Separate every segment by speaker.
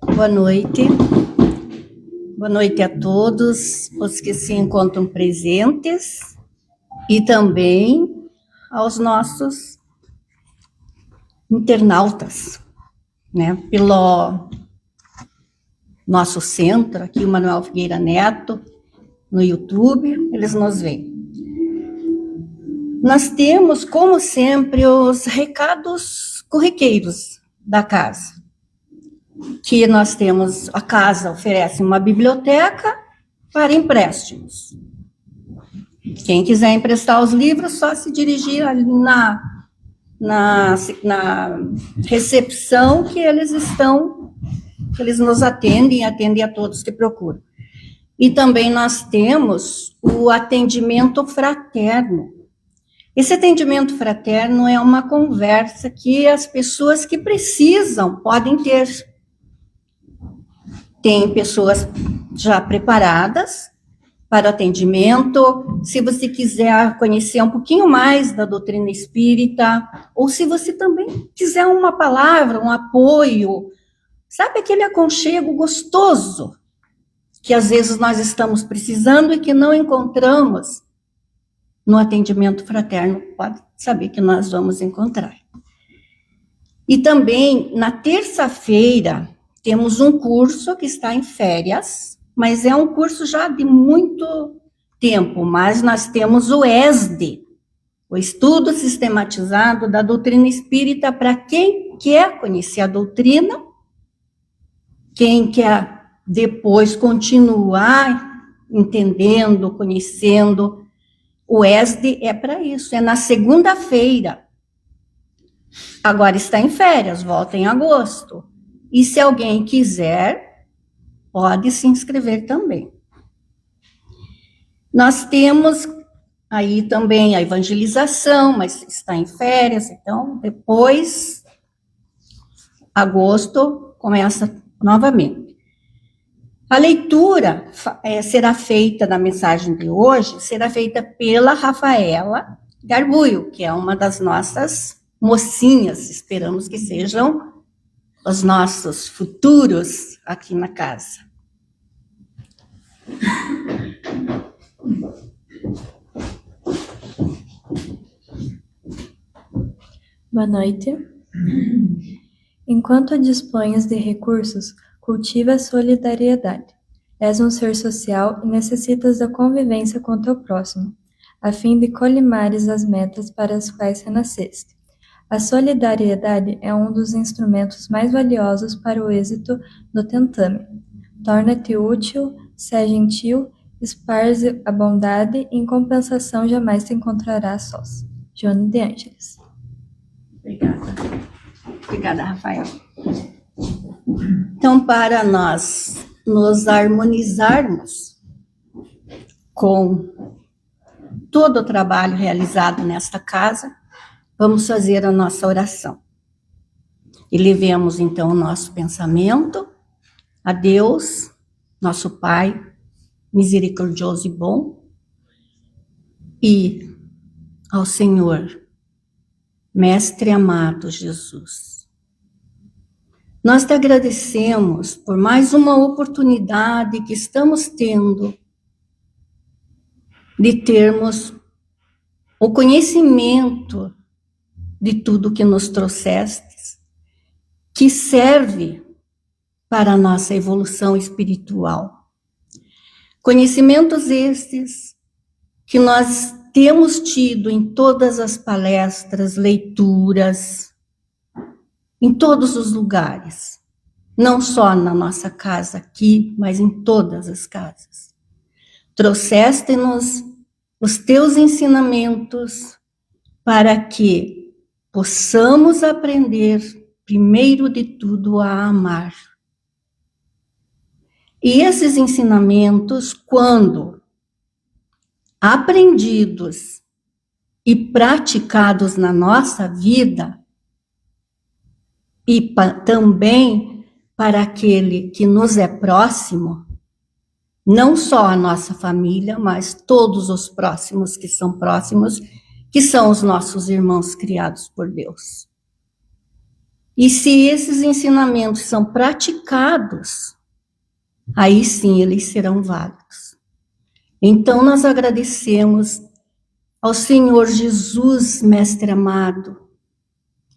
Speaker 1: Boa noite. Boa noite a todos os que se encontram presentes e também aos nossos internautas, né? Pelo nosso centro, aqui o Manuel Figueira Neto, no YouTube, eles nos veem. Nós temos, como sempre, os recados corriqueiros da casa. Que nós temos, a casa oferece uma biblioteca para empréstimos. Quem quiser emprestar os livros, só se dirigir ali na recepção que eles nos atendem a todos que procuram. E também nós temos o atendimento fraterno. Esse atendimento fraterno é uma conversa que as pessoas que precisam podem ter. Tem pessoas já preparadas para o atendimento. Se você quiser conhecer um pouquinho mais da doutrina espírita, ou se você também quiser uma palavra, um apoio, sabe aquele aconchego gostoso que às vezes nós estamos precisando e que não encontramos no atendimento fraterno, pode saber que nós vamos encontrar. E também, na terça-feira, temos um curso que está em férias, mas é um curso já de muito tempo, mas nós temos o ESD, o Estudo Sistematizado da Doutrina Espírita, para quem quer conhecer a doutrina, quem quer depois continuar entendendo, conhecendo. O ESD é para isso, é na segunda-feira. Agora está em férias, volta em agosto. E se alguém quiser, pode se inscrever também. Nós temos aí também a evangelização, mas está em férias, então depois, agosto, começa novamente. A leitura será feita, na mensagem de hoje, será feita pela Rafaela Garbuio, que é uma das nossas mocinhas, esperamos que sejam os nossos futuros aqui na casa.
Speaker 2: Boa noite. Enquanto disponhas de recursos, cultiva a solidariedade. És um ser social e necessitas da convivência com teu próximo, a fim de colimares as metas para as quais renasceste. A solidariedade é um dos instrumentos mais valiosos para o êxito do tentame. Torna-te útil, sé gentil, esparze a bondade e em compensação jamais te encontrarás sós. Joana de Ângeles.
Speaker 1: Obrigada, Rafael. Então, para nós nos harmonizarmos com todo o trabalho realizado nesta casa, vamos fazer a nossa oração. E levemos, então, o nosso pensamento a Deus, nosso Pai, misericordioso e bom, e ao Senhor, Mestre amado Jesus. Nós te agradecemos por mais uma oportunidade que estamos tendo de termos o conhecimento de tudo que nos trouxestes, que serve para a nossa evolução espiritual. Conhecimentos estes que nós temos tido em todas as palestras, leituras, em todos os lugares, não só na nossa casa aqui, mas em todas as casas. Trouxeste-nos os teus ensinamentos para que possamos aprender, primeiro de tudo, a amar. E esses ensinamentos, quando aprendidos e praticados na nossa vida, e também para aquele que nos é próximo, não só a nossa família, mas todos os próximos que são próximos, que são os nossos irmãos criados por Deus. E se esses ensinamentos são praticados, aí sim eles serão válidos. Então nós agradecemos ao Senhor Jesus, Mestre amado,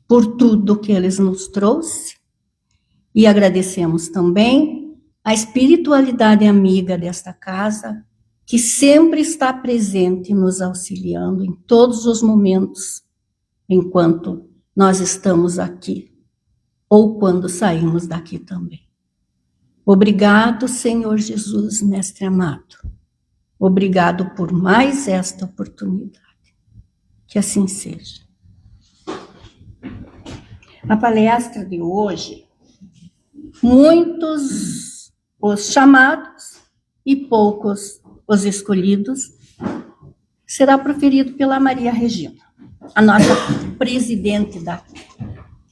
Speaker 1: por tudo que Ele nos trouxe, e agradecemos também a espiritualidade amiga desta casa, que sempre está presente nos auxiliando em todos os momentos, enquanto nós estamos aqui, ou quando saímos daqui também. Obrigado, Senhor Jesus, Mestre amado. Obrigado por mais esta oportunidade. Que assim seja. A palestra de hoje, muitos os chamados e poucos os escolhidos, será proferido pela Maria Regina, a nossa presidente da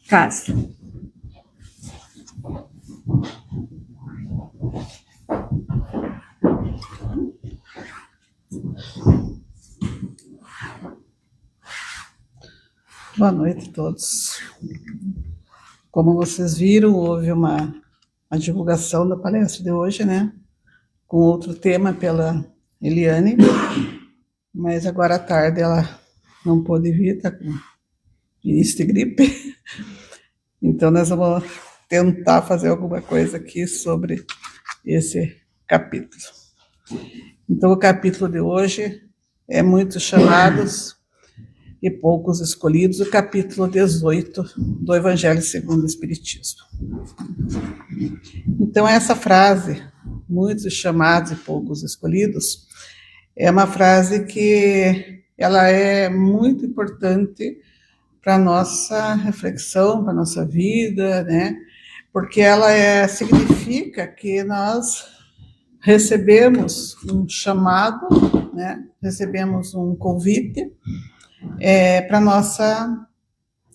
Speaker 1: casa.
Speaker 3: Boa noite a todos. Como vocês viram, houve uma divulgação da palestra de hoje, né? Com outro tema pela Eliane, mas agora à tarde ela não pôde vir, está com início de gripe. Então nós vamos tentar fazer alguma coisa aqui sobre esse capítulo. Então o capítulo de hoje é Muitos Chamados e Poucos Escolhidos, o capítulo 18 do Evangelho segundo o Espiritismo. Então, essa frase, muitos chamados e poucos escolhidos, é uma frase que ela é muito importante para a nossa reflexão, para a nossa vida, né? Porque ela significa que nós recebemos um chamado, né? Recebemos um convite, para a nossa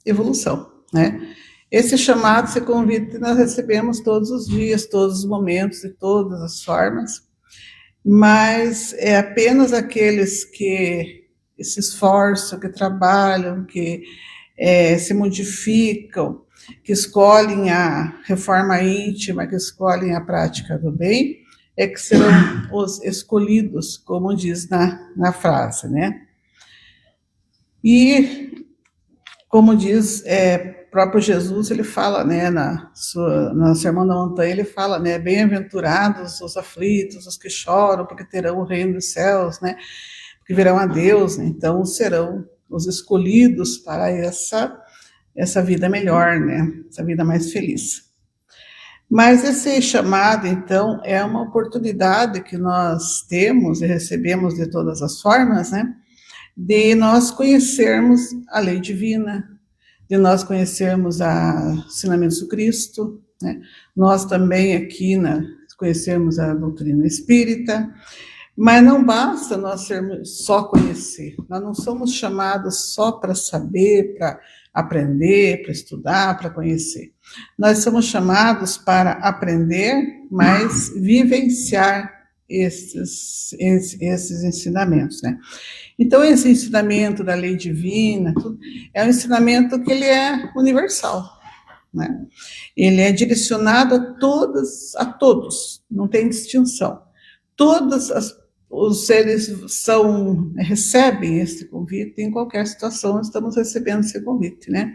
Speaker 3: evolução, né? Esse chamado, esse convite, nós recebemos todos os dias, todos os momentos, de todas as formas, mas é apenas aqueles que se esforçam, que trabalham, que se modificam, que escolhem a reforma íntima, que escolhem a prática do bem, é que serão os escolhidos, como diz na frase, né? E, como diz próprio Jesus, ele fala, né, no Sermão da Montanha, ele fala, né, bem-aventurados os aflitos, os que choram, porque terão o reino dos céus, né, porque verão a Deus, né, então serão os escolhidos para essa vida melhor, né, essa vida mais feliz. Mas esse chamado, então, é uma oportunidade que nós temos e recebemos de todas as formas, né, de nós conhecermos a lei divina, de nós conhecermos o ensinamento do Cristo, né? Nós também aqui conhecermos a doutrina espírita, mas não basta nós sermos só conhecer, nós não somos chamados só para saber, para aprender, para estudar, para conhecer. Nós somos chamados para aprender, mas vivenciar esses ensinamentos, né? Então, esse ensinamento da lei divina é um ensinamento que ele é universal, né? Ele é direcionado a todos, não tem distinção. Todos os seres recebem esse convite, em qualquer situação estamos recebendo esse convite, né?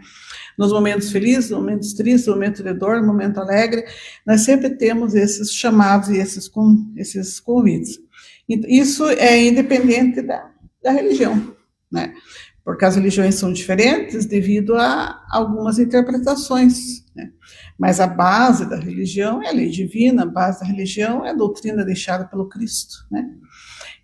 Speaker 3: Nos momentos felizes, nos momentos tristes, no momento de dor, no momento alegre, nós sempre temos esses chamados e esses convites. Isso é independente da religião, né? Porque as religiões são diferentes devido a algumas interpretações, né? Mas a base da religião é a lei divina, a base da religião é a doutrina deixada pelo Cristo, né?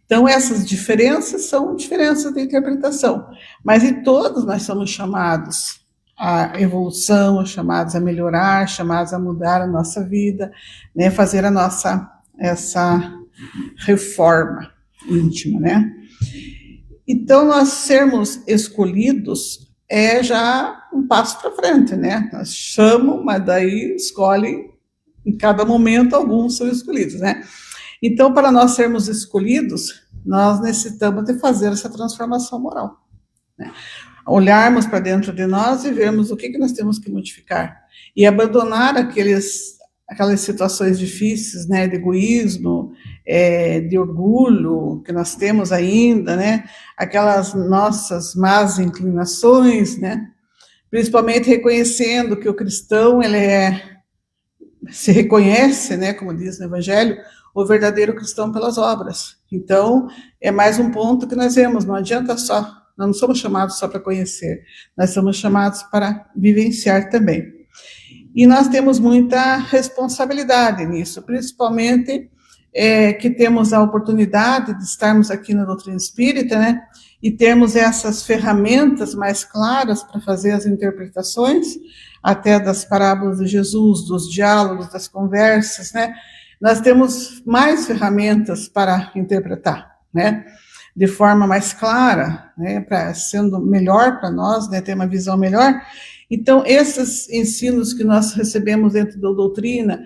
Speaker 3: Então, essas diferenças são diferenças de interpretação, mas em todos nós somos chamados à evolução, chamados a melhorar, chamados a mudar a nossa vida, né? Fazer essa reforma íntima, né? Então, nós sermos escolhidos é já um passo para frente, né? Nós chamamos, mas daí escolhem, em cada momento, alguns são escolhidos, né? Então, para nós sermos escolhidos, nós necessitamos de fazer essa transformação moral, né? Olharmos para dentro de nós e vermos o que nós temos que modificar. e abandonar aquelas situações difíceis, né, de egoísmo, de orgulho que nós temos ainda, né, aquelas nossas más inclinações, né, principalmente reconhecendo que o cristão, se reconhece, né, como diz no Evangelho, o verdadeiro cristão pelas obras. Então, é mais um ponto que nós vemos, não adianta só, nós não somos chamados só para conhecer, nós somos chamados para vivenciar também. E nós temos muita responsabilidade nisso, principalmente que temos a oportunidade de estarmos aqui na doutrina espírita, né, e termos essas ferramentas mais claras para fazer as interpretações, até das parábolas de Jesus, dos diálogos, das conversas, né, nós temos mais ferramentas para interpretar, né, de forma mais clara, né, sendo melhor para nós, né, ter uma visão melhor. Então, esses ensinos que nós recebemos dentro da doutrina,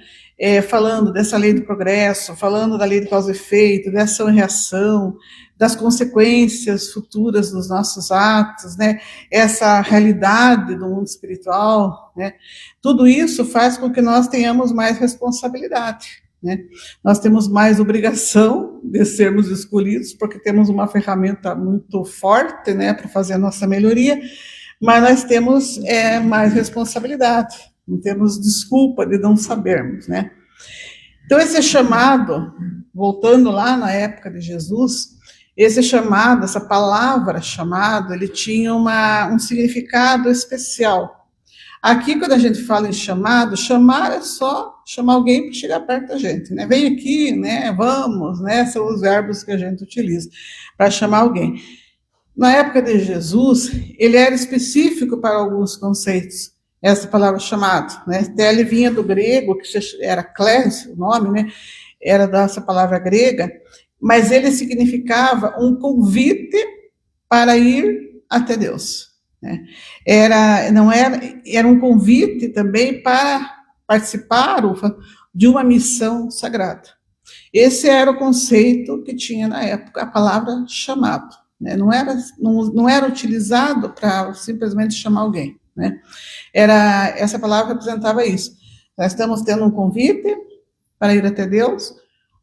Speaker 3: falando dessa lei do progresso, falando da lei de causa e efeito, da ação e reação, das consequências futuras dos nossos atos, né, essa realidade do mundo espiritual, né, tudo isso faz com que nós tenhamos mais responsabilidade, né? Nós temos mais obrigação de sermos escolhidos, porque temos uma ferramenta muito forte, né, para fazer a nossa melhoria, mas nós temos mais responsabilidade, não temos desculpa de não sabermos, né? Então, esse chamado, voltando lá na época de Jesus, esse chamado, essa palavra chamado, ele tinha um significado especial. Aqui, quando a gente fala em chamado, chamar é só chamar alguém para chegar perto da gente, né? Vem aqui, né? Vamos, né? São os verbos que a gente utiliza para chamar alguém. Na época de Jesus, ele era específico para alguns conceitos, essa palavra chamado, né? Até ele vinha do grego, que era klés, o nome, né? Era dessa palavra grega, mas ele significava um convite para ir até Deus, né? Era um convite também para participar de uma missão sagrada. Esse era o conceito que tinha na época a palavra chamado, né? Não era utilizado para simplesmente chamar alguém, né? Essa palavra representava isso. Nós estamos tendo um convite para ir até Deus,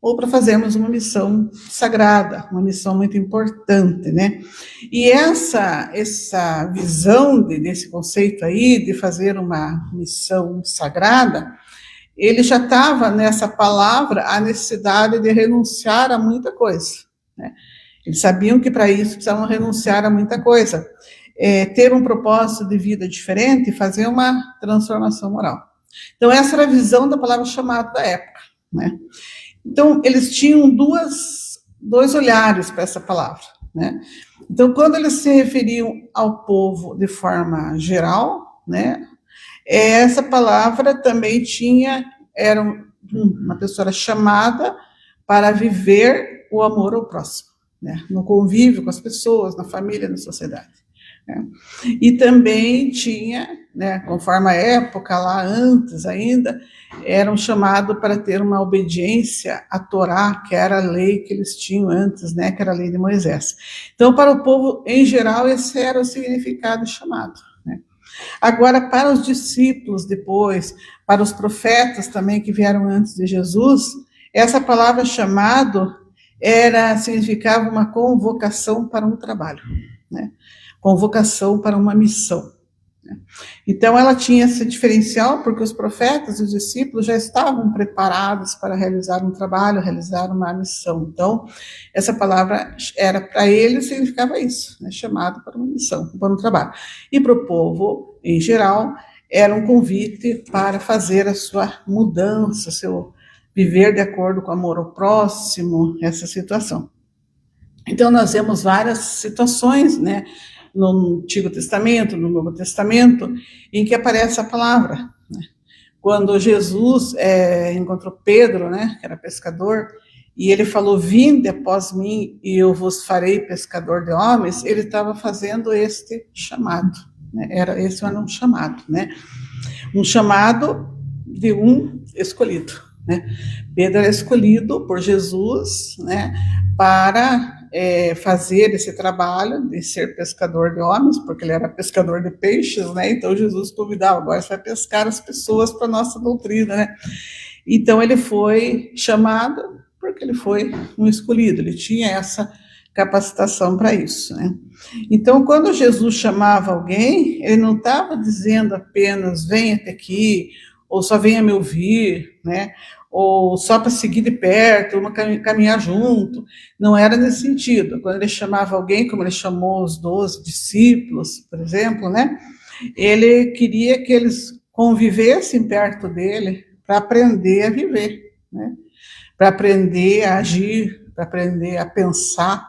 Speaker 3: ou para fazermos uma missão sagrada, uma missão muito importante, né? E essa visão desse conceito aí, de fazer uma missão sagrada, ele já estava nessa palavra a necessidade de renunciar a muita coisa, né? Eles sabiam que para isso precisavam renunciar a muita coisa, ter um propósito de vida diferente e fazer uma transformação moral. Então, essa era a visão da palavra chamado da época, né? Então, eles tinham dois olhares para essa palavra, né? Então, quando eles se referiam ao povo de forma geral, né, essa palavra também era uma pessoa chamada para viver o amor ao próximo, né, no convívio com as pessoas, na família, na sociedade, né? E também tinha, né, conforme a época, lá antes ainda, era um chamado para ter uma obediência à Torá, que era a lei que eles tinham antes, né, que era a lei de Moisés. Então, para o povo em geral, esse era o significado chamado, né? Agora, para os discípulos depois, para os profetas também que vieram antes de Jesus, essa palavra chamado significava uma convocação para um trabalho, né? Convocação para uma missão. Então, ela tinha esse diferencial, porque os profetas e os discípulos já estavam preparados para realizar um trabalho, realizar uma missão. Então, essa palavra era para eles, significava isso, né? Chamado para uma missão, para um trabalho. E para o povo, em geral, era um convite para fazer a sua mudança, seu viver de acordo com o amor ao próximo, essa situação. Então, nós vemos várias situações, né, no Antigo Testamento, no Novo Testamento, em que aparece a palavra, né? Quando Jesus encontrou Pedro, né, que era pescador, e ele falou, vinde após mim e eu vos farei pescador de homens, ele estava fazendo este chamado, né? Esse era um chamado, né? Um chamado de um escolhido, né? Pedro era escolhido por Jesus, né, para fazer esse trabalho de ser pescador de homens, porque ele era pescador de peixes, né? Então Jesus convidava, agora você vai pescar as pessoas para a nossa doutrina, né? Então ele foi chamado porque ele foi um escolhido, ele tinha essa capacitação para isso, né? Então, quando Jesus chamava alguém, ele não estava dizendo apenas venha até aqui, ou só venha me ouvir, né? Ou só para seguir de perto, ou caminhar junto. Não era nesse sentido. Quando ele chamava alguém, como ele chamou os 12 discípulos, por exemplo, né? Ele queria que eles convivessem perto dele para aprender a viver, né? Para aprender a agir, para aprender a pensar,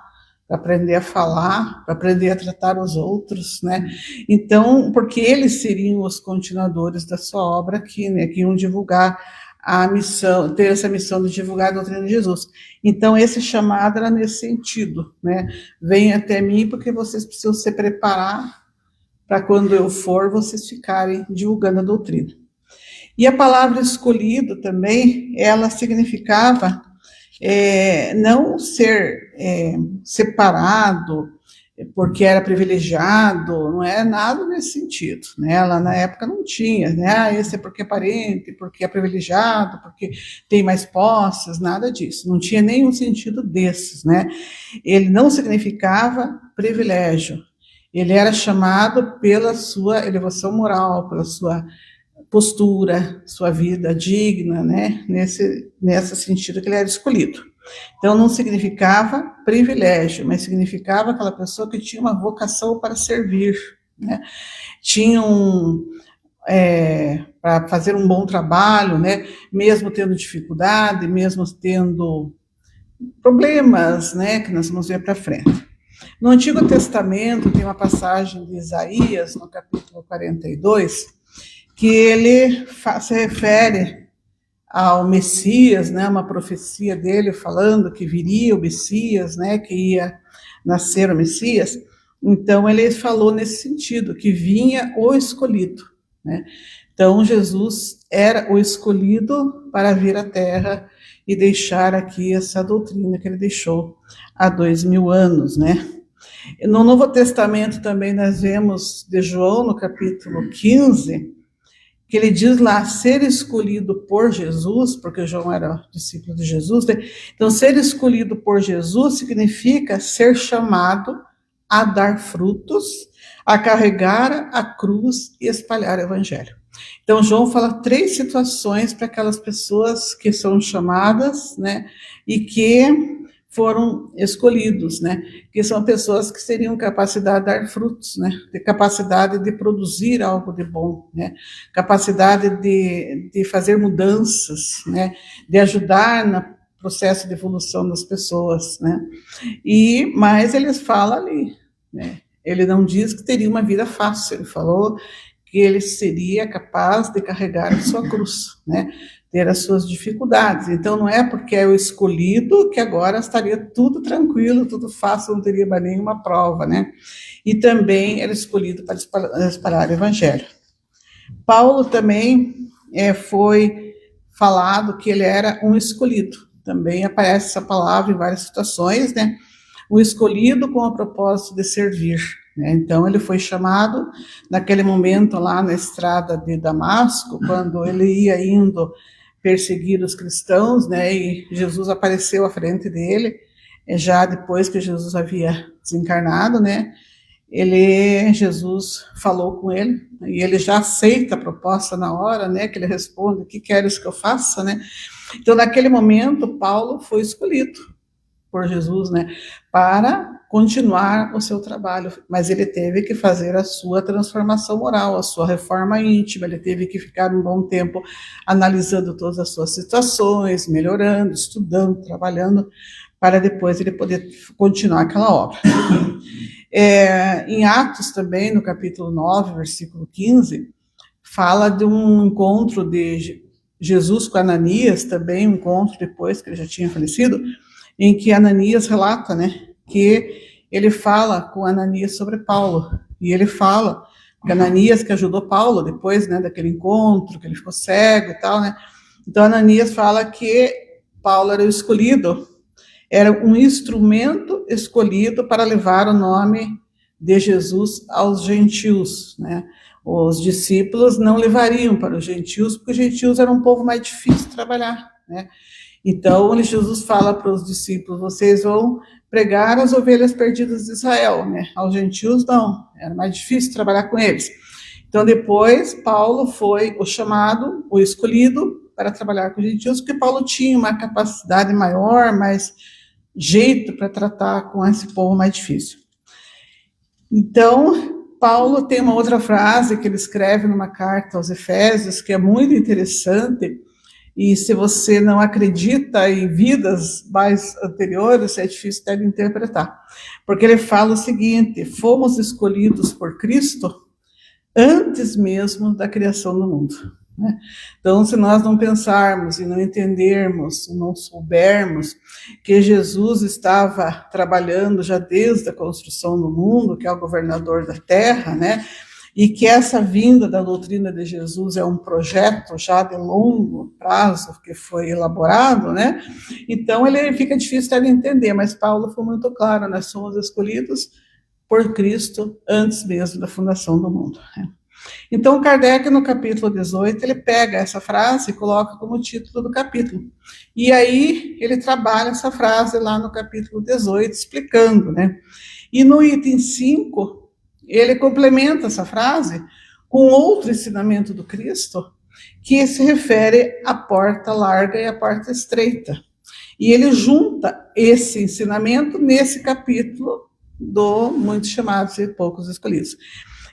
Speaker 3: para aprender a falar, para aprender a tratar os outros, né? Então, porque eles seriam os continuadores da sua obra aqui, né? Que iam divulgar a missão, ter essa missão de divulgar a doutrina de Jesus. Então, esse chamado era nesse sentido, né? Venham até mim porque vocês precisam se preparar para quando eu for, vocês ficarem divulgando a doutrina. E a palavra escolhido também, ela significava não ser separado porque era privilegiado, não é nada nesse sentido, né? Lá na época não tinha, né? Esse é porque é parente, porque é privilegiado, porque tem mais posses, nada disso. Não tinha nenhum sentido desses, né? Ele não significava privilégio. Ele era chamado pela sua elevação moral, pela sua postura, sua vida digna, né? Nesse sentido que ele era escolhido. Então, não significava privilégio, mas significava aquela pessoa que tinha uma vocação para servir, né? Tinha para fazer um bom trabalho, né? Mesmo tendo dificuldade, mesmo tendo problemas, né? Que nós vamos ver para frente. No Antigo Testamento, tem uma passagem de Isaías, no capítulo 42, que ele se refere ao Messias, né, uma profecia dele falando que viria o Messias, né, que ia nascer o Messias. Então, ele falou nesse sentido, que vinha o escolhido, né? Então, Jesus era o escolhido para vir à Terra e deixar aqui essa doutrina que ele deixou há 2000 anos, né? No Novo Testamento também nós vemos de João, no capítulo 15, que ele diz lá, ser escolhido por Jesus, porque João era discípulo de Jesus, né? Então, ser escolhido por Jesus significa ser chamado a dar frutos, a carregar a cruz e espalhar o evangelho. Então, João fala 3 situações para aquelas pessoas que são chamadas, né, e que foram escolhidos, né, que são pessoas que teriam capacidade de dar frutos, né, de capacidade de produzir algo de bom, né, capacidade de fazer mudanças, né, de ajudar no processo de evolução das pessoas, né, mas ele fala ali, né, ele não diz que teria uma vida fácil, ele falou que ele seria capaz de carregar a sua cruz, né, ter as suas dificuldades. Então, não é porque é o escolhido que agora estaria tudo tranquilo, tudo fácil, não teria mais nenhuma prova, né? E também era escolhido para espalhar o evangelho. Paulo também foi falado que ele era um escolhido. Também aparece essa palavra em várias situações, né? O escolhido com o propósito de servir. Então, ele foi chamado naquele momento lá na estrada de Damasco, quando ele ia indo perseguir os cristãos, né, e Jesus apareceu à frente dele, já depois que Jesus havia desencarnado, né, Jesus falou com ele, e ele já aceita a proposta na hora, né, que ele responde, o que queres que eu faça, né? Então, naquele momento, Paulo foi escolhido por Jesus, né, para continuar o seu trabalho, mas ele teve que fazer a sua transformação moral, a sua reforma íntima, ele teve que ficar um bom tempo analisando todas as suas situações, melhorando, estudando, trabalhando, para depois ele poder continuar aquela obra. Em Atos também, no capítulo 9, versículo 15, fala de um encontro de Jesus com Ananias, também um encontro depois que ele já tinha falecido, em que Ananias relata, né, que ele fala com Ananias sobre Paulo, e ele fala que Ananias que ajudou Paulo depois, né, daquele encontro, que ele ficou cego e tal, né, então Ananias fala que Paulo era o escolhido, era um instrumento escolhido para levar o nome de Jesus aos gentios, né? Os discípulos não levariam para os gentios, porque os gentios eram um povo mais difícil de trabalhar, né? Então, Jesus fala para os discípulos, vocês vão pregar as ovelhas perdidas de Israel, né? Aos gentios, não, era mais difícil trabalhar com eles. Então, depois, Paulo foi o chamado, o escolhido para trabalhar com os gentios, porque Paulo tinha uma capacidade maior, mais jeito para tratar com esse povo mais difícil. Então, Paulo tem uma outra frase que ele escreve numa carta aos Efésios, que é muito interessante, e se você não acredita em vidas mais anteriores, é difícil até de interpretar. Porque ele fala o seguinte, fomos escolhidos por Cristo antes mesmo da criação do mundo, né? Então, se nós não pensarmos e não entendermos, não soubermos que Jesus estava trabalhando já desde a construção do mundo, que é o governador da terra, né? E que essa vinda da doutrina de Jesus é um projeto já de longo prazo que foi elaborado, né? Então, ele fica difícil de entender, mas Paulo foi muito claro, nós somos escolhidos por Cristo antes mesmo da fundação do mundo. Então, Kardec, no capítulo 18, ele pega essa frase e coloca como título do capítulo. E aí, ele trabalha essa frase lá no capítulo 18, explicando, né? E no item 5, ele complementa essa frase com outro ensinamento do Cristo, que se refere à porta larga e à porta estreita. E ele junta esse ensinamento nesse capítulo do Muitos Chamados e Poucos Escolhidos.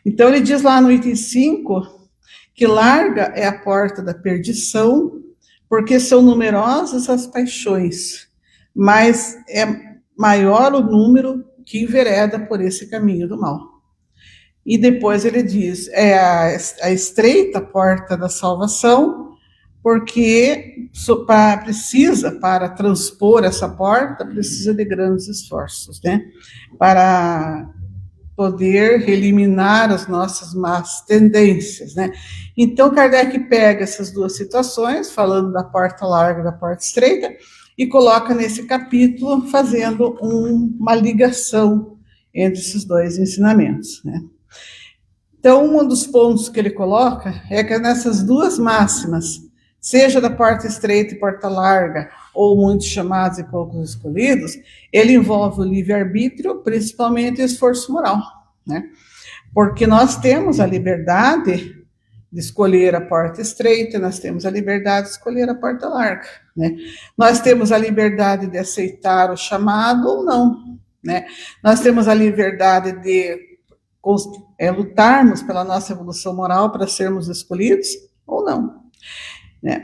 Speaker 3: Então, ele diz lá no item 5, que larga é a porta da perdição, porque são numerosas as paixões, mas é maior o número que envereda por esse caminho do mal. E depois ele diz, é a estreita porta da salvação, porque para transpor essa porta, precisa de grandes esforços, né? Para poder eliminar as nossas más tendências, né? Então, Kardec pega essas duas situações, falando da porta larga e da porta estreita, e coloca nesse capítulo, fazendo uma ligação entre esses dois ensinamentos, né? Então, um dos pontos que ele coloca é que nessas duas máximas, seja da porta estreita e porta larga, ou muitos chamados e poucos escolhidos, ele envolve o livre-arbítrio, principalmente o esforço moral, né? Porque nós temos a liberdade de escolher a porta estreita, nós temos a liberdade de escolher a porta larga, né? Nós temos a liberdade de aceitar o chamado ou não, né? Nós temos a liberdade de lutarmos pela nossa evolução moral para sermos escolhidos ou não.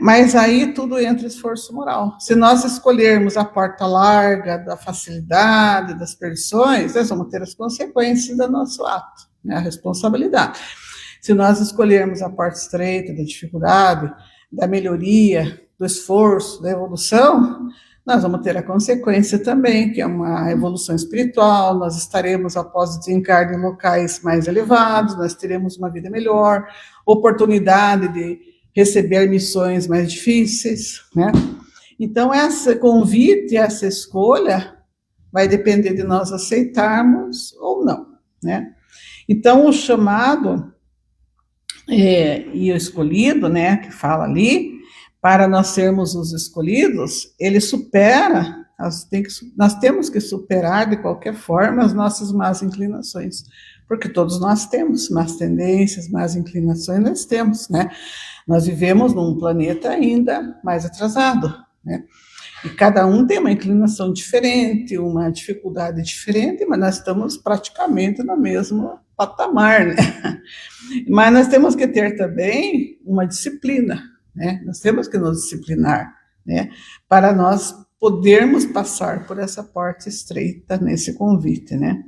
Speaker 3: Mas aí tudo entra esforço moral. Se nós escolhermos a porta larga, da facilidade, das perdições, nós vamos ter as consequências do nosso ato, né? A responsabilidade. Se nós escolhermos a porta estreita, da dificuldade, da melhoria, do esforço, da evolução, nós vamos ter a consequência também, que é uma evolução espiritual, nós estaremos após o desencarne em locais mais elevados, nós teremos uma vida melhor, oportunidade de receber missões mais difíceis, né? Então, esse convite, essa escolha, vai depender de nós aceitarmos ou não, né? Então, o chamado e o escolhido, né, que fala ali, para nós sermos os escolhidos, ele supera, nós temos que superar de qualquer forma as nossas más inclinações, porque todos nós temos más tendências, más inclinações, nós temos, né? Nós vivemos num planeta ainda mais atrasado, né? E cada um tem uma inclinação diferente, uma dificuldade diferente, mas nós estamos praticamente no mesmo patamar, né? Mas nós temos que ter também uma disciplina, né? Nós temos que nos disciplinar, né? Para nós podermos passar por essa porta estreita nesse convite, né?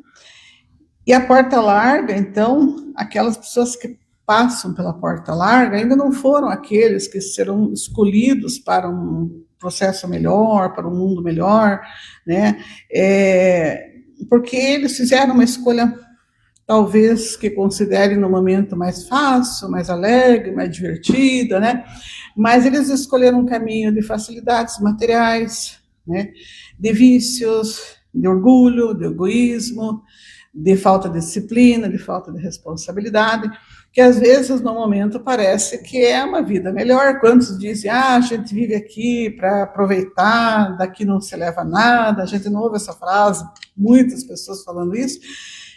Speaker 3: E a porta larga, então, aquelas pessoas que passam pela porta larga ainda não foram aqueles que serão escolhidos para um processo melhor, para um mundo melhor, né? Porque eles fizeram uma escolha, talvez, que considerem no momento mais fácil, mais alegre, mais divertida, né? Mas eles escolheram um caminho de facilidades materiais, né? De vícios, de orgulho, de egoísmo, de falta de disciplina, de falta de responsabilidade, que às vezes no momento parece que é uma vida melhor. Quantos dizem, a gente vive aqui para aproveitar, daqui não se leva nada, a gente não ouve essa frase, muitas pessoas falando isso,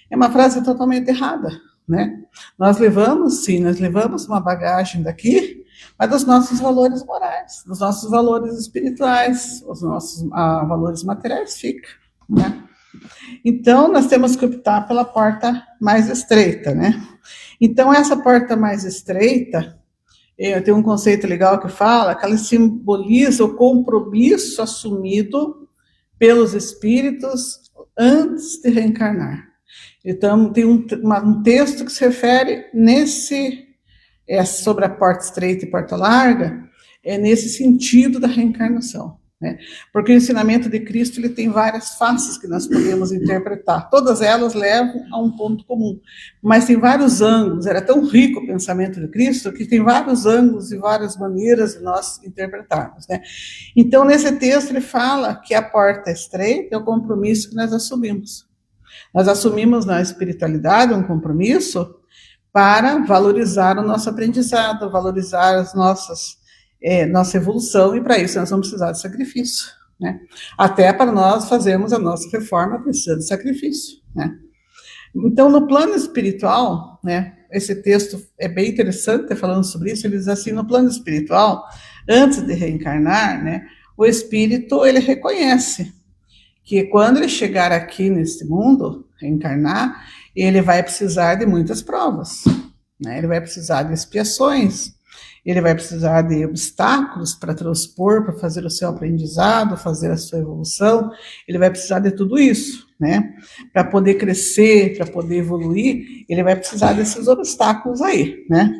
Speaker 3: é uma frase totalmente errada, né? Nós levamos, sim, nós levamos uma bagagem daqui, mas dos nossos valores morais, dos nossos valores espirituais, os nossos valores materiais ficam, né? Então, nós temos que optar pela porta mais estreita, né? Então, essa porta mais estreita, tem um conceito legal que fala que ela simboliza o compromisso assumido pelos espíritos antes de reencarnar. Então, tem um texto que se refere sobre a porta estreita e porta larga, nesse sentido da reencarnação. Né? Porque o ensinamento de Cristo ele tem várias faces que nós podemos interpretar. Todas elas levam a um ponto comum, mas tem vários ângulos. Era tão rico o pensamento de Cristo que tem vários ângulos e várias maneiras de nós interpretarmos. Né? Então, nesse texto, ele fala que a porta estreita é o compromisso que nós assumimos. Nós assumimos na espiritualidade um compromisso para valorizar o nosso aprendizado, valorizar as nossa evolução, e para isso nós vamos precisar de sacrifício, né? Até para nós fazermos a nossa reforma precisa de sacrifício, né? Então, no plano espiritual, né, esse texto é bem interessante, falando sobre isso, ele diz assim, no plano espiritual, antes de reencarnar, né, o espírito, ele reconhece que quando ele chegar aqui neste mundo, reencarnar, ele vai precisar de muitas provas, né? Ele vai precisar de expiações, ele vai precisar de obstáculos para transpor, para fazer o seu aprendizado, fazer a sua evolução, ele vai precisar de tudo isso, né? Para poder crescer, para poder evoluir, ele vai precisar desses obstáculos aí, né?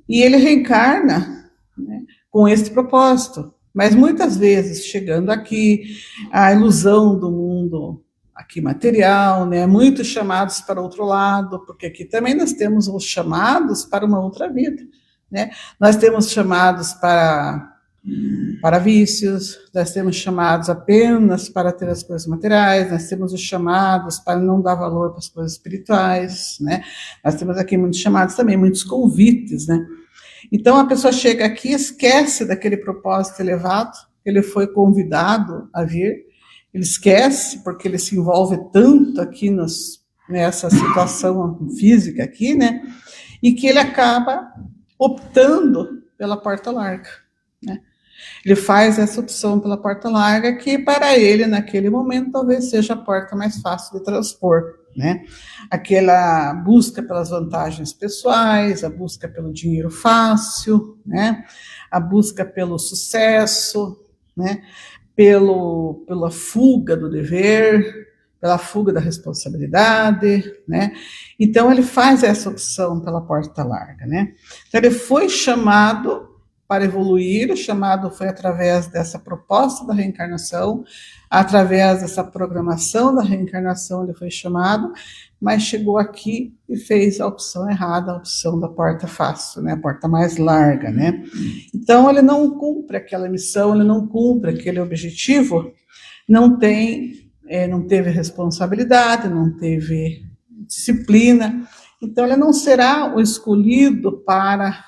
Speaker 3: E ele reencarna, né, com este propósito, mas muitas vezes, chegando aqui, a ilusão do mundo aqui material, né, muitos chamados para outro lado, porque aqui também nós temos os chamados para uma outra vida, né? Nós temos chamados para vícios, nós temos chamados apenas para ter as coisas materiais, nós temos os chamados para não dar valor para as coisas espirituais, né? Nós temos aqui muitos chamados também, muitos convites, né? Então a pessoa chega aqui e esquece daquele propósito elevado, ele foi convidado a vir, ele esquece porque ele se envolve tanto aqui nessa situação física aqui, né? E que ele acaba optando pela porta larga, né? Ele faz essa opção pela porta larga, que para ele, naquele momento, talvez seja a porta mais fácil de transpor, né? Aquela busca pelas vantagens pessoais, a busca pelo dinheiro fácil, né? A busca pelo sucesso, né? Pela fuga do dever, pela fuga da responsabilidade, né? Então, ele faz essa opção pela porta larga, né? Então, ele foi chamado para evoluir, o chamado foi através dessa proposta da reencarnação, através dessa programação da reencarnação ele foi chamado, mas chegou aqui e fez a opção errada, a opção da porta fácil, né? A porta mais larga, né? Então, ele não cumpre aquela missão, ele não cumpre aquele objetivo, não teve responsabilidade, não teve disciplina, então ele não será o escolhido para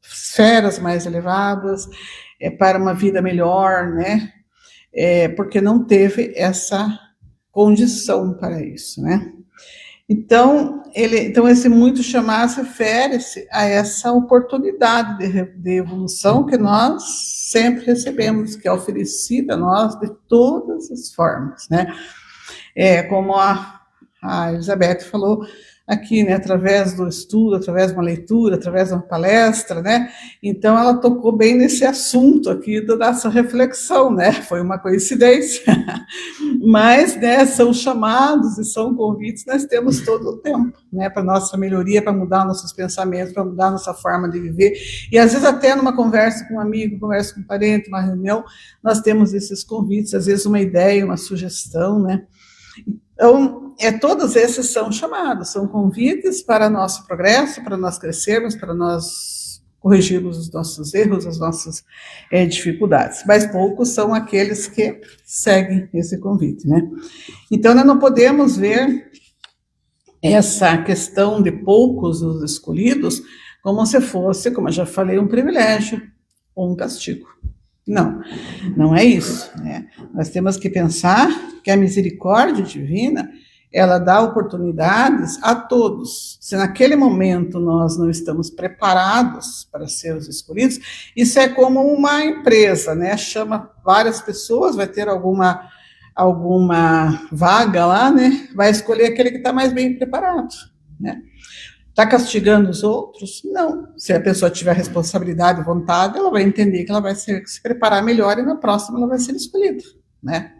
Speaker 3: esferas mais elevadas, para uma vida melhor, né? Porque não teve essa condição para isso, né? Então esse muito chamado refere-se a essa oportunidade de evolução que nós sempre recebemos, que é oferecida a nós de todas as formas, né? Como a Elizabeth falou aqui, né, através do estudo, através de uma leitura, através de uma palestra, né? Então ela tocou bem nesse assunto aqui dessa reflexão, né? Foi uma coincidência, mas, né, são chamados e são convites, nós temos todo o tempo, né, para nossa melhoria, para mudar nossos pensamentos, para mudar nossa forma de viver, e às vezes até numa conversa com um amigo, conversa com um parente, uma reunião, nós temos esses convites, às vezes uma ideia, uma sugestão, né? Então, todos esses são chamados, são convites para nosso progresso, para nós crescermos, para nós corrigirmos os nossos erros, as nossas dificuldades. Mas poucos são aqueles que seguem esse convite, né? Então, nós não podemos ver essa questão de poucos os escolhidos como se fosse, como eu já falei, um privilégio ou um castigo. Não, não é isso, né? Nós temos que pensar que a misericórdia divina, ela dá oportunidades a todos. Se naquele momento nós não estamos preparados para ser os escolhidos, isso é como uma empresa, né? Chama várias pessoas, vai ter alguma vaga lá, né? Vai escolher aquele que está mais bem preparado, né? Está castigando os outros? Não. Se a pessoa tiver responsabilidade e vontade, ela vai entender que ela vai se preparar melhor e na próxima ela vai ser escolhida, né?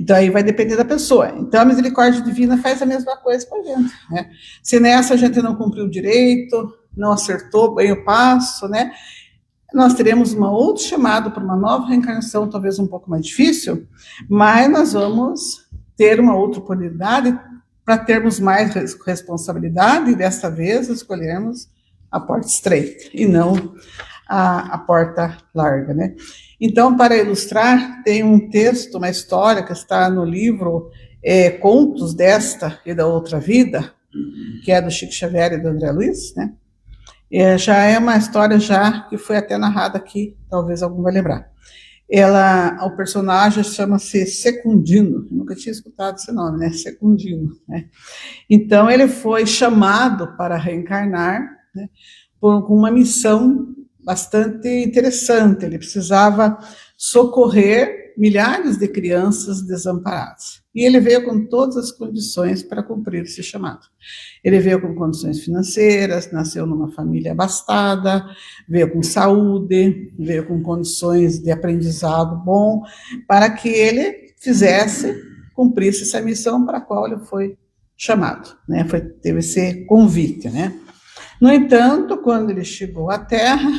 Speaker 3: Então, aí vai depender da pessoa. Então, a misericórdia divina faz a mesma coisa com a gente, né? Se nessa a gente não cumpriu direito, não acertou bem o passo, né? Nós teremos um outro chamado para uma nova reencarnação, talvez um pouco mais difícil, mas nós vamos ter uma outra oportunidade para termos mais responsabilidade e desta vez escolhermos a porta estreita e não a porta larga, né? Então, para ilustrar, tem um texto, uma história que está no livro Contos desta e da Outra Vida, que é do Chico Xavier e do André Luiz, né? Já é uma história já que foi até narrada aqui, talvez algum vai lembrar. O personagem chama-se Secundino, eu nunca tinha escutado esse nome, né? Secundino, né? Então, ele foi chamado para reencarnar, né, com uma missão bastante interessante. Ele precisava socorrer milhares de crianças desamparadas. E ele veio com todas as condições para cumprir esse chamado. Ele veio com condições financeiras, nasceu numa família abastada, veio com saúde, veio com condições de aprendizado bom, para que ele cumprisse essa missão para a qual ele foi chamado, né? Teve esse convite, né? No entanto, quando ele chegou à Terra,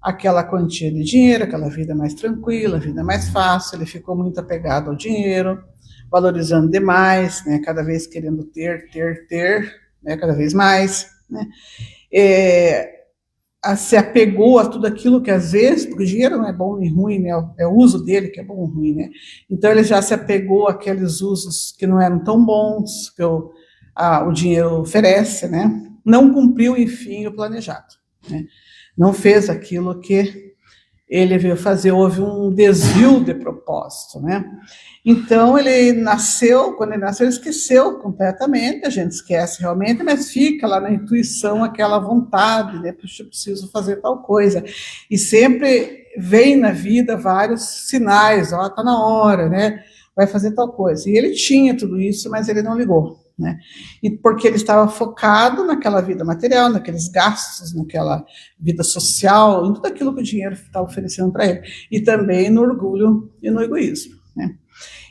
Speaker 3: aquela quantia de dinheiro, aquela vida mais tranquila, vida mais fácil, ele ficou muito apegado ao dinheiro, valorizando demais, né, cada vez querendo ter, né, cada vez mais, né, se apegou a tudo aquilo que às vezes, porque o dinheiro não é bom nem ruim, né, é o uso dele que é bom ou ruim, né, então ele já se apegou àqueles usos que não eram tão bons, que o dinheiro oferece, né, não cumpriu, enfim, o planejado, né, não fez aquilo que ele veio fazer, houve um desvio de propósito, né? Então, quando ele nasceu, ele esqueceu completamente, a gente esquece realmente, mas fica lá na intuição aquela vontade, né? Puxa, eu preciso fazer tal coisa. E sempre vem na vida vários sinais, tá na hora, né? Vai fazer tal coisa. E ele tinha tudo isso, mas ele não ligou, né? E porque ele estava focado naquela vida material, naqueles gastos, naquela vida social, em tudo aquilo que o dinheiro estava oferecendo para ele, e também no orgulho e no egoísmo, né?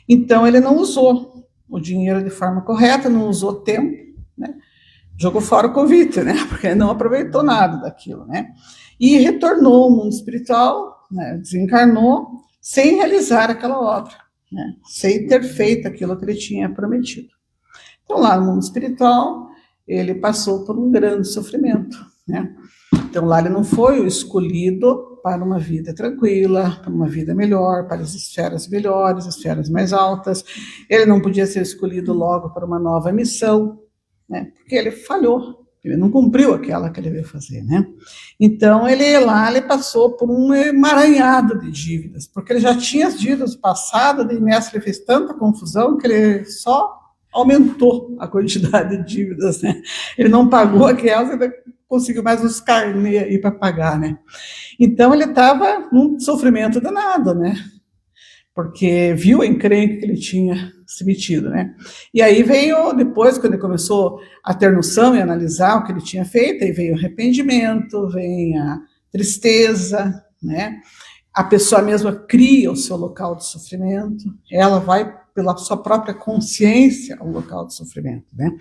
Speaker 3: Então ele não usou o dinheiro de forma correta, não usou tempo, né? Jogou fora o convite, né? Porque ele não aproveitou nada daquilo, né? E retornou ao mundo espiritual, né? Desencarnou sem realizar aquela obra, né? Sem ter feito aquilo que ele tinha prometido. Então, lá no mundo espiritual, ele passou por um grande sofrimento, né? Então, lá ele não foi o escolhido para uma vida tranquila, para uma vida melhor, para as esferas melhores, as esferas mais altas. Ele não podia ser escolhido logo para uma nova missão, né? Porque ele falhou, ele não cumpriu aquela que ele veio fazer, né? Então, ele passou por um emaranhado de dívidas, porque ele já tinha as dívidas passadas, e nessa ele fez tanta confusão que ele só aumentou a quantidade de dívidas, né? Ele não pagou aquelas, ele conseguiu mais uns carnê aí para pagar, né? Então, ele estava num sofrimento danado, né? Porque viu a encrenca que ele tinha se metido, né? E aí veio, depois, quando ele começou a ter noção e analisar o que ele tinha feito, aí veio o arrependimento, vem a tristeza, né? A pessoa mesma cria o seu local de sofrimento, ela vai pela sua própria consciência ao local de sofrimento, né?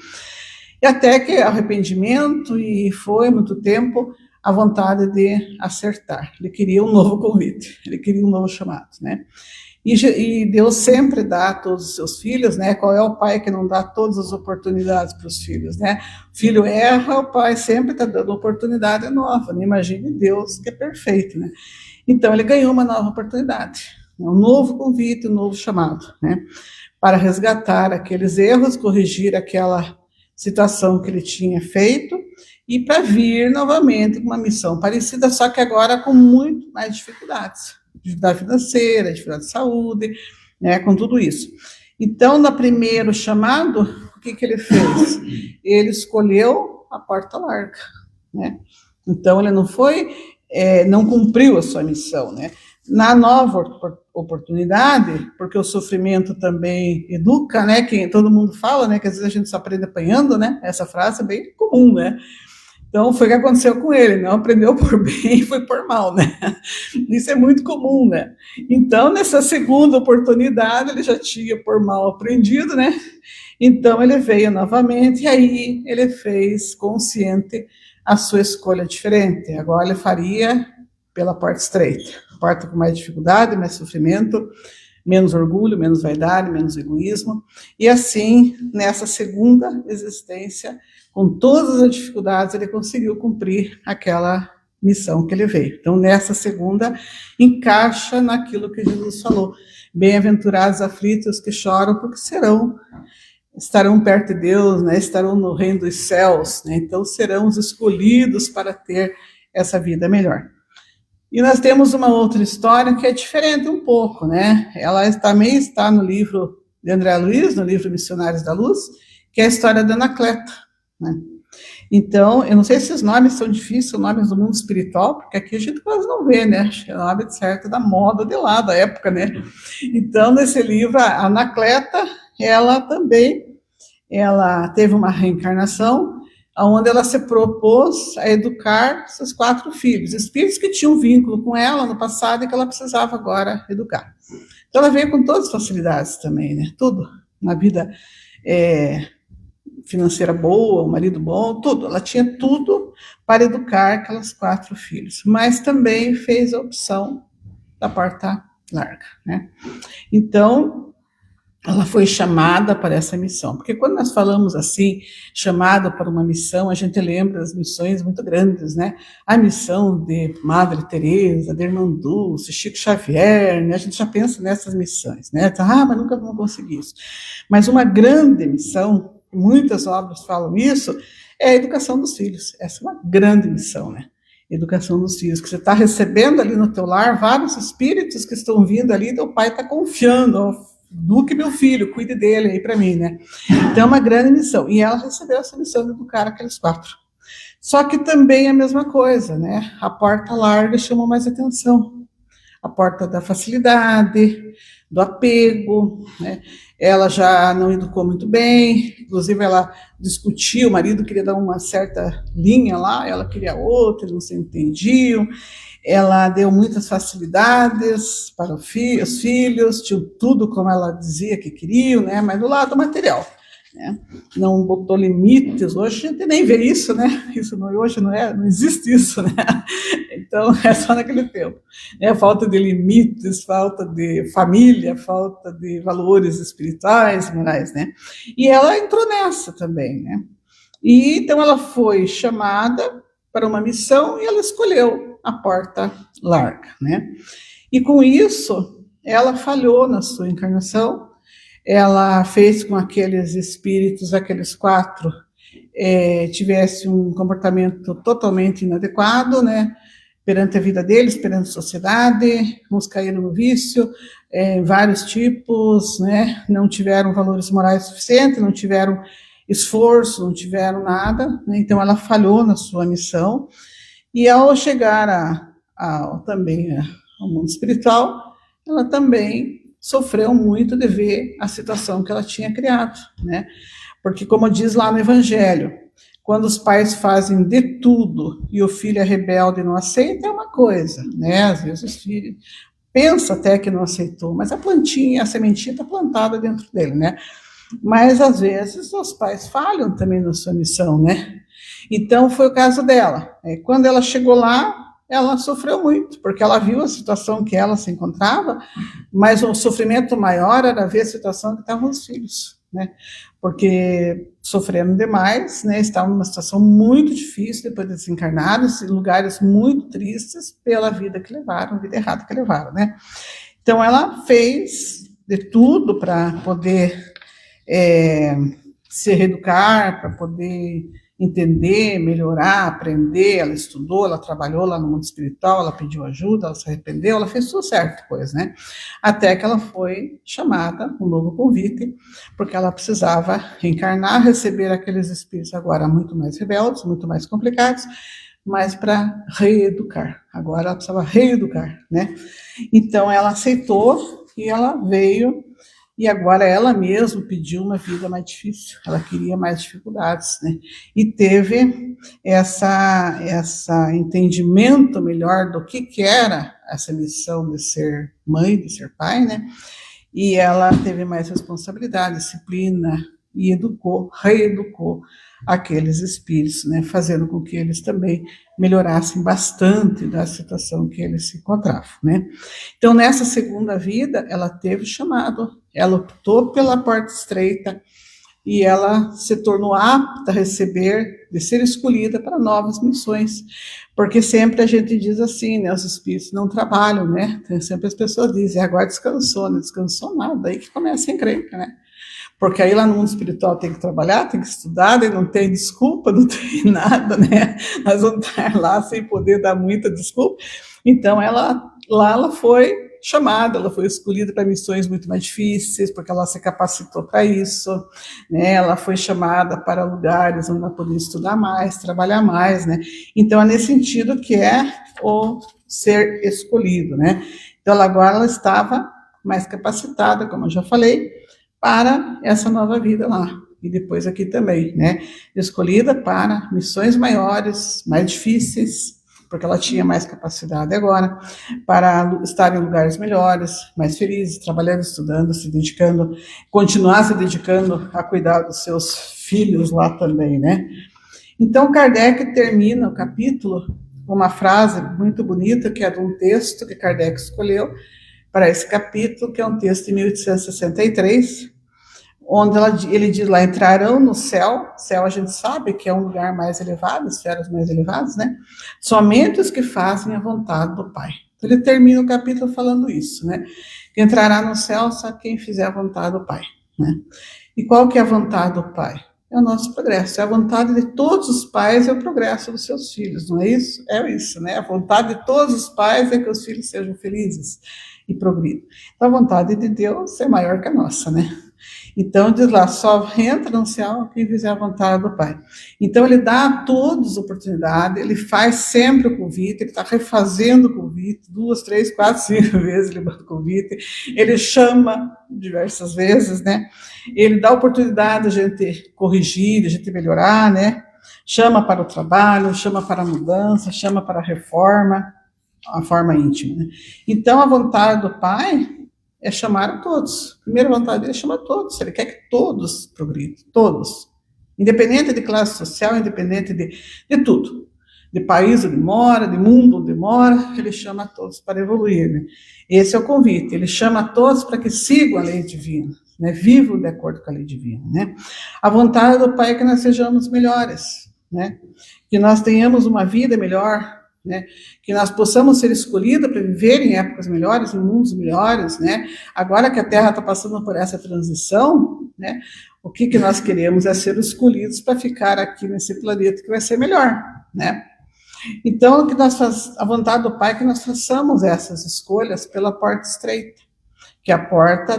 Speaker 3: E até que arrependimento, e foi muito tempo a vontade de acertar. Ele queria um novo convite, ele queria um novo chamado, né? E Deus sempre dá a todos os seus filhos, né? Qual é o pai que não dá todas as oportunidades para os filhos, né? O filho erra, o pai sempre está dando oportunidade nova, né? Imagine Deus, que é perfeito, né? Então, ele ganhou uma nova oportunidade, um novo convite, um novo chamado, né? Para resgatar aqueles erros, corrigir aquela situação que ele tinha feito e para vir novamente com uma missão parecida, só que agora com muito mais dificuldades. Dificuldade financeira, dificuldade de saúde, né, com tudo isso. Então, no primeiro chamado, o que ele fez? Ele escolheu a porta larga, né? Então, ele não foi, não cumpriu a sua missão, né? Na nova oportunidade, porque o sofrimento também educa, né? Que todo mundo fala, né? Que às vezes a gente só aprende apanhando, né? Essa frase é bem comum, né? Então, foi o que aconteceu com ele, não aprendeu por bem e foi por mal, né? Isso é muito comum, né? Então, nessa segunda oportunidade, ele já tinha por mal aprendido, né? Então, ele veio novamente e aí ele fez consciente a sua escolha diferente. Agora, ele faria pela porta estreita, porta com mais dificuldade, mais sofrimento, menos orgulho, menos vaidade, menos egoísmo. E assim, nessa segunda existência, com todas as dificuldades, ele conseguiu cumprir aquela missão que ele veio. Então, nessa segunda, encaixa naquilo que Jesus falou. Bem-aventurados aflitos que choram, porque estarão perto de Deus, né? Estarão no reino dos céus, né? Então, serão os escolhidos para ter essa vida melhor. E nós temos uma outra história que é diferente um pouco, né? Ela também está no livro de André Luiz, no livro Missionários da Luz, que é a história da Anacleta, né? Então, eu não sei se os nomes são difíceis, os nomes do mundo espiritual, porque aqui a gente quase não vê, né? Acho que é o nome certo da moda de lá, da época, né? Então, nesse livro, a Anacleta, ela também, ela teve uma reencarnação, onde ela se propôs a educar seus 4 filhos, espíritos que tinham vínculo com ela no passado e que ela precisava agora educar. Então, ela veio com todas as facilidades também, né? Tudo na vida financeira boa, o marido bom, tudo. Ela tinha tudo para educar aquelas 4 filhos, mas também fez a opção da porta larga, né? Então, ela foi chamada para essa missão, porque quando nós falamos assim, chamada para uma missão, a gente lembra das missões muito grandes, né? A missão de Madre Teresa, de Irmã Dulce, Chico Xavier, né? A gente já pensa nessas missões, né? Mas nunca vamos conseguir isso. Mas uma grande missão, muitas obras falam isso, é a educação dos filhos. Essa é uma grande missão, né? Educação dos filhos, que você está recebendo ali no teu lar vários espíritos que estão vindo ali, teu pai está confiando, eduque meu filho, cuide dele aí para mim, né? Então é uma grande missão. E ela recebeu essa missão de educar aqueles 4. Só que também é a mesma coisa, né? A porta larga chamou mais atenção. A porta da facilidade, do apego, né? Ela já não educou muito bem, inclusive ela discutiu, o marido queria dar uma certa linha lá, ela queria outra, eles não se entendiam. Ela deu muitas facilidades para os filhos, tinham tudo como ela dizia que queriam, né? Mas do lado material, né? Não botou limites. Hoje a gente nem vê isso, né? Isso não, hoje não existe isso, né? Então é só naquele tempo, né? Falta de limites, falta de família, falta de valores espirituais, morais, né? E ela entrou nessa também, né? E então ela foi chamada para uma missão e ela escolheu a porta larga, né? E com isso, ela falhou na sua encarnação, ela fez com que aqueles espíritos, aqueles 4, tivessem um comportamento totalmente inadequado, né? Perante a vida deles, perante a sociedade, uns caíram no vício, vários tipos, né? Não tiveram valores morais suficientes, não tiveram esforço, não tiveram nada, né? Então ela falhou na sua missão. E ao chegar também ao mundo espiritual, ela também sofreu muito de ver a situação que ela tinha criado, né? Porque, como diz lá no Evangelho, quando os pais fazem de tudo e o filho é rebelde e não aceita, é uma coisa, né? Às vezes os filhos pensam até que não aceitou, mas a plantinha, a sementinha está plantada dentro dele, né? Mas, às vezes, os pais falham também na sua missão, né? Então, foi o caso dela. Quando ela chegou lá, ela sofreu muito, porque ela viu a situação que ela se encontrava, mas o sofrimento maior era ver a situação que estavam os filhos, né? Porque sofrendo demais, né? Estavam numa situação muito difícil depois de desencarnaram, em lugares muito tristes pela vida que levaram, vida errada que levaram, né? Então ela fez de tudo para poder se reeducar, para poder entender, melhorar, aprender. Ela estudou, ela trabalhou lá no mundo espiritual, ela pediu ajuda, ela se arrependeu, ela fez tudo certo depois, né? Até que ela foi chamada, um novo convite, porque ela precisava reencarnar, receber aqueles espíritos agora muito mais rebeldes, muito mais complicados, mas para reeducar. Agora ela precisava reeducar, né? Então ela aceitou e ela veio. E agora ela mesma pediu uma vida mais difícil, ela queria mais dificuldades, né? E teve essa entendimento melhor do que era essa missão de ser mãe, de ser pai, né? E ela teve mais responsabilidade, disciplina, e reeducou aqueles espíritos, né? Fazendo com que eles também melhorassem bastante da situação que eles se encontravam, né? Então, nessa segunda vida, ela teve chamado, ela optou pela porta estreita e ela se tornou apta a receber, de ser escolhida para novas missões, porque sempre a gente diz assim, né, os espíritos não trabalham, né, sempre as pessoas dizem, agora descansou, não descansou nada, aí que começa a encrenca, né, porque aí lá no mundo espiritual tem que trabalhar, tem que estudar, daí não tem desculpa, não tem nada, né, nós vamos estar lá sem poder dar muita desculpa. Então ela foi chamada, ela foi escolhida para missões muito mais difíceis, porque ela se capacitou para isso, né? Ela foi chamada para lugares onde ela podia estudar mais, trabalhar mais, né? Então é nesse sentido que é o ser escolhido, né? Então agora ela estava mais capacitada, como eu já falei, para essa nova vida lá. E depois aqui também, né? Escolhida para missões maiores, mais difíceis, porque ela tinha mais capacidade agora, para estar em lugares melhores, mais felizes, trabalhando, estudando, se dedicando, continuar se dedicando a cuidar dos seus filhos lá também, né? Então, Kardec termina o capítulo com uma frase muito bonita, que é de um texto que Kardec escolheu para esse capítulo, que é um texto de 1863, onde ele diz lá, entrarão no céu a gente sabe que é um lugar mais elevado, esferas mais elevadas, né? Somente os que fazem a vontade do Pai. Então, ele termina o capítulo falando isso, né? Que entrará no céu só quem fizer a vontade do Pai, né? E qual que é a vontade do Pai? É o nosso progresso, é a vontade de todos os pais, é o progresso dos seus filhos, não é isso? É isso, né? A vontade de todos os pais é que os filhos sejam felizes e progridam. Então, a vontade de Deus é maior que a nossa, né? Então, diz lá, só entra no céu quem fizer a vontade do Pai. Então, ele dá a todos oportunidade, ele faz sempre o convite, ele está refazendo o convite, 2, 3, 4, 5 vezes ele manda o convite, ele chama diversas vezes, né? Ele dá a oportunidade de a gente corrigir, de a gente melhorar, né? Chama para o trabalho, chama para a mudança, chama para a reforma, a forma íntima, né? Então, a vontade do Pai é chamar a todos. A primeira vontade dele é chamar todos. Ele quer que todos progridam, todos. Independente de classe social, independente de tudo. De país onde mora, de mundo onde mora, ele chama a todos para evoluir, né? Esse é o convite. Ele chama a todos para que sigam a lei divina, né? Vivam de acordo com a lei divina, né? A vontade do Pai é que nós sejamos melhores, né? Que nós tenhamos uma vida melhor, né? Que nós possamos ser escolhidos para viver em épocas melhores, em mundos melhores, né? Agora que a Terra está passando por essa transição, né? O que nós queremos é ser escolhidos para ficar aqui nesse planeta que vai ser melhor, né? Então, a vontade do Pai é que nós façamos essas escolhas pela porta estreita, que é a porta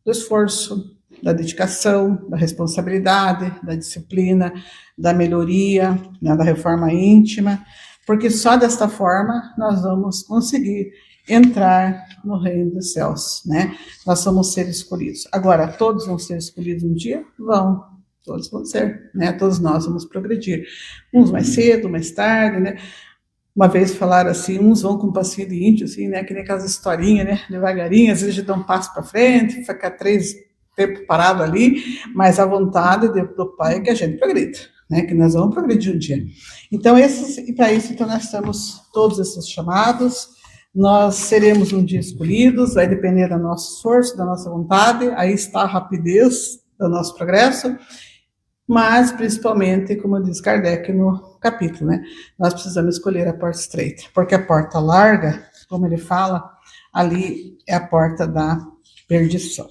Speaker 3: do esforço, da dedicação, da responsabilidade, da disciplina, da melhoria, né? Da reforma íntima, porque só desta forma nós vamos conseguir entrar no reino dos céus, né? Nós somos seres escolhidos. Agora, todos vão ser escolhidos um dia? Vão, todos vão ser, né? Todos nós vamos progredir. Uns mais cedo, mais tarde, né? Uma vez falaram assim, uns vão com um passinho de índio, assim, né? Que nem aquelas historinhas, né? Devagarinho, às vezes a gente dá um passo para frente, fica 3 tempos parado ali, mas a vontade do Pai é que a gente progrida, né? Que nós vamos progredir um dia. Então, para isso, então, nós estamos todos esses chamados. Nós seremos um dia escolhidos, vai depender do nosso esforço, da nossa vontade, aí está a rapidez do nosso progresso, mas principalmente, como diz Kardec no capítulo, né, nós precisamos escolher a porta estreita, porque a porta larga, como ele fala, ali é a porta da perdição.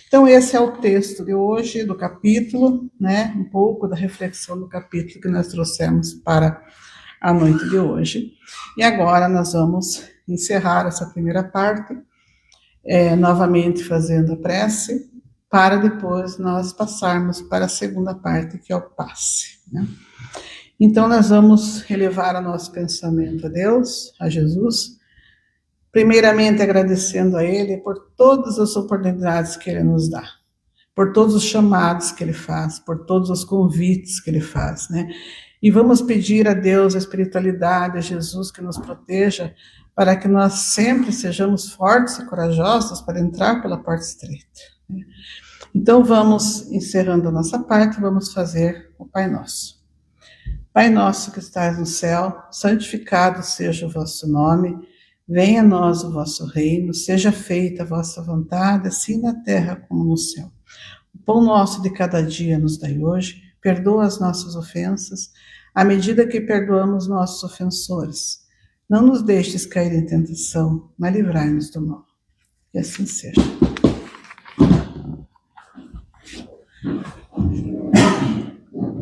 Speaker 3: Então, esse é o texto de hoje, do capítulo, né, um pouco da reflexão do capítulo que nós trouxemos para a noite de hoje. E agora nós vamos encerrar essa primeira parte, novamente fazendo a prece, para depois nós passarmos para a segunda parte, que é o passe, né? Então, nós vamos elevar o nosso pensamento a Deus, a Jesus, primeiramente agradecendo a Ele por todas as oportunidades que Ele nos dá, por todos os chamados que Ele faz, por todos os convites que Ele faz, né? E vamos pedir a Deus, a espiritualidade, a Jesus que nos proteja, para que nós sempre sejamos fortes e corajosos para entrar pela porta estreita. Então, vamos, encerrando a nossa parte, vamos fazer o Pai Nosso. Pai nosso que estás no céu, santificado seja o vosso nome, venha a nós o vosso reino, seja feita a vossa vontade, assim na terra como no céu. O pão nosso de cada dia nos dai hoje, perdoa as nossas ofensas, à medida que perdoamos nossos ofensores. Não nos deixes cair em tentação, mas livrai-nos do mal. E assim seja.